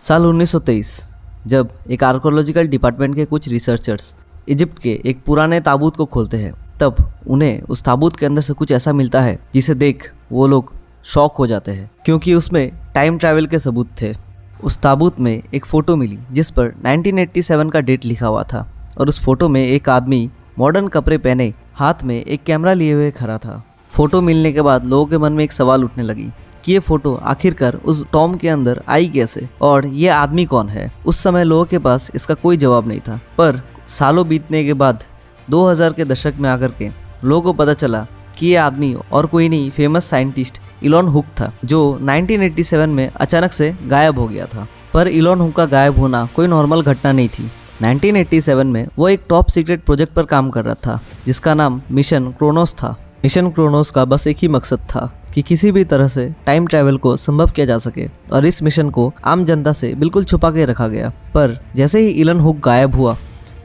साल 1923 जब एक आर्कोलॉजिकल डिपार्टमेंट के कुछ रिसर्चर्स इजिप्ट के एक पुराने ताबूत को खोलते हैं, तब उन्हें उस ताबूत के अंदर से कुछ ऐसा मिलता है जिसे देख वो लोग शॉक हो जाते हैं, क्योंकि उसमें टाइम ट्रैवल के सबूत थे। उस ताबूत में एक फ़ोटो मिली जिस पर 1987 का डेट लिखा हुआ था, और उस फोटो में एक आदमी मॉडर्न कपड़े पहने हाथ में एक कैमरा लिए हुए खड़ा था। फ़ोटो मिलने के बाद लोगों के मन में एक सवाल उठने लगी कि ये फ़ोटो आखिरकार उस टॉम के अंदर आई कैसे और ये आदमी कौन है। उस समय लोगों के पास इसका कोई जवाब नहीं था, पर सालों बीतने के बाद 2000 के दशक में आकर के लोगों को पता चला कि ये आदमी और कोई नहीं, फेमस साइंटिस्ट इलॉन हुक था, जो 1987 में अचानक से गायब हो गया था। पर इलॉन हुक का गायब होना कोई नॉर्मल घटना नहीं थी। 1987 में वो एक टॉप सीक्रेट प्रोजेक्ट पर काम कर रहा था जिसका नाम मिशन क्रोनोस था। मिशन क्रोनोस का बस एक ही मकसद था कि किसी भी तरह से टाइम ट्रैवल को संभव किया जा सके, और इस मिशन को आम जनता से बिल्कुल छुपा के रखा गया। पर जैसे ही इलॉन हुक गायब हुआ,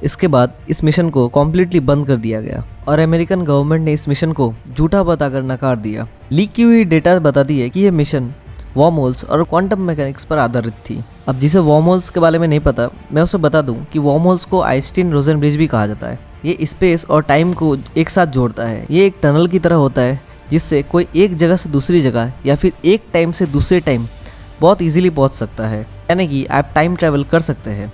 इसके बाद इस मिशन को कॉम्प्लीटली बंद कर दिया गया और अमेरिकन गवर्नमेंट ने इस मिशन को झूठा बताकर नकार दिया। लीक की हुई डेटा बताती है कि यह मिशन वॉर्म होल्स और क्वांटम मैकेनिक्स पर आधारित थी। अब जिसे वॉर्म होल्स के बारे में नहीं पता, मैं उसे बता दूं कि वॉर्म होल्स को आइंस्टीन रोजन ब्रिज भी कहा जाता है। ये स्पेस और टाइम को एक साथ जोड़ता है। ये एक टनल की तरह होता है जिससे कोई एक जगह से दूसरी जगह या फिर एक टाइम से दूसरे टाइम बहुत इजीली पहुंच सकता है, यानी कि आप टाइम ट्रैवल कर सकते हैं।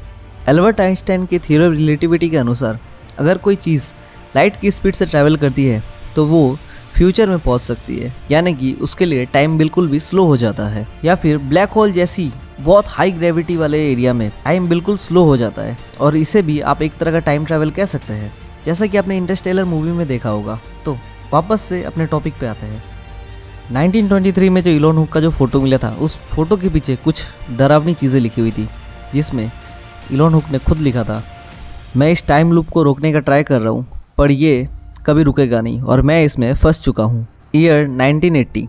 एल्बर्ट आइंस्टाइन की थ्योरी ऑफ रिलेटिविटी के अनुसार अगर कोई चीज़ लाइट की स्पीड से ट्रैवल करती है तो वो फ्यूचर में पहुंच सकती है, यानी कि उसके लिए टाइम बिल्कुल भी स्लो हो जाता है। या फिर ब्लैक होल जैसी बहुत हाई ग्रेविटी वाले एरिया में टाइम बिल्कुल स्लो हो जाता है, और इसे भी आप एक तरह का टाइम ट्रैवल कह सकते हैं, जैसा कि आपने इंटरस्टेलर मूवी में देखा होगा। तो वापस से अपने टॉपिक पे आते हैं। 1923 में जो इलॉन हुक का जो फोटो मिला था, उस फोटो के पीछे कुछ डरावनी चीज़ें लिखी हुई थी, जिसमें इलॉन हुक ने खुद लिखा था, मैं इस टाइम लूप को रोकने का ट्राई कर रहा हूँ, पर ये कभी रुकेगा नहीं और मैं इसमें फंस चुका हूँ। ईयर 1980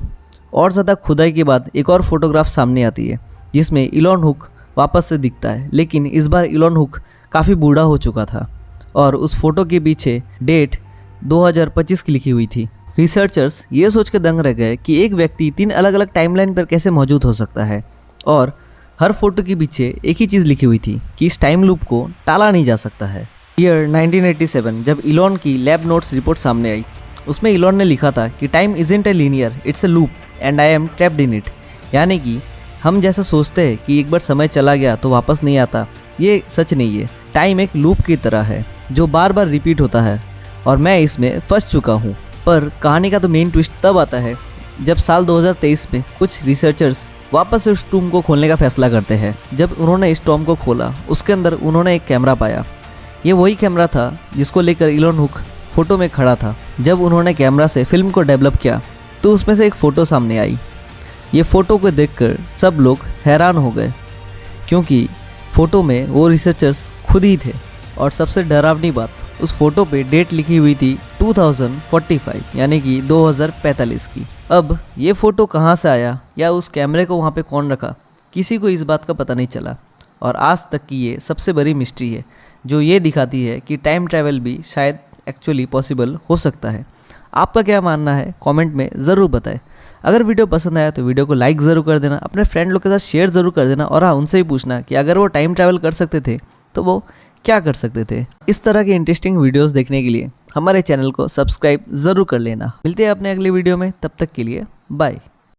और ज़्यादा खुदाई के बाद एक और फोटोग्राफ सामने आती है जिसमें इलॉन हुक वापस से दिखता है, लेकिन इस बार इलॉन हुक काफ़ी बूढ़ा हो चुका था और उस फोटो के पीछे डेट 2025 की लिखी हुई थी। रिसर्चर्स ये सोच के दंग रह गए कि एक व्यक्ति 3 अलग अलग टाइमलाइन पर कैसे मौजूद हो सकता है, और हर फोटो के पीछे एक ही चीज़ लिखी हुई थी कि इस टाइम लूप को टाला नहीं जा सकता है। ईयर 1987 जब इलॉन की लैब नोट्स रिपोर्ट सामने आई, उसमें इलॉन ने लिखा था कि time isn't a linear, it's a loop and I am trapped in it. यानी कि हम जैसा सोचते हैं कि एक बार समय चला गया तो वापस नहीं आता, ये सच नहीं है। टाइम एक लूप की तरह है जो बार बार रिपीट होता है और मैं इसमें फंस चुका हूँ। पर कहानी का तो मेन ट्विस्ट तब आता है जब साल 2023 में कुछ रिसर्चर्स वापस से उस टॉम को खोलने का फैसला करते हैं। जब उन्होंने इस टॉम को खोला, उसके अंदर उन्होंने एक कैमरा पाया। ये वही कैमरा था जिसको लेकर इलॉन हुक फोटो में खड़ा था। जब उन्होंने कैमरा से फिल्म को डेवलप किया तो उसमें से एक फ़ोटो सामने आई। ये फ़ोटो को देखकर सब लोग हैरान हो गए, क्योंकि फ़ोटो में वो रिसर्चर्स खुद ही थे। और सबसे डरावनी बात, उस फोटो पे डेट लिखी हुई थी 2045, यानी कि 2045 की। अब ये फ़ोटो कहाँ से आया या उस कैमरे को वहाँ पे कौन रखा, किसी को इस बात का पता नहीं चला, और आज तक की ये सबसे बड़ी मिस्ट्री है जो ये दिखाती है कि टाइम ट्रैवल भी शायद एक्चुअली पॉसिबल हो सकता है। आपका क्या मानना है कमेंट में ज़रूर बताएं। अगर वीडियो पसंद आया तो वीडियो को लाइक ज़रूर कर देना, अपने फ्रेंड लोग के साथ शेयर ज़रूर कर देना, और हाँ, उनसे ही पूछना कि अगर वो टाइम ट्रैवल कर सकते थे तो वो क्या कर सकते थे। इस तरह के इंटरेस्टिंग वीडियोस देखने के लिए हमारे चैनल को सब्सक्राइब ज़रूर कर लेना। मिलते हैं अपने अगले वीडियो में, तब तक के लिए बाय।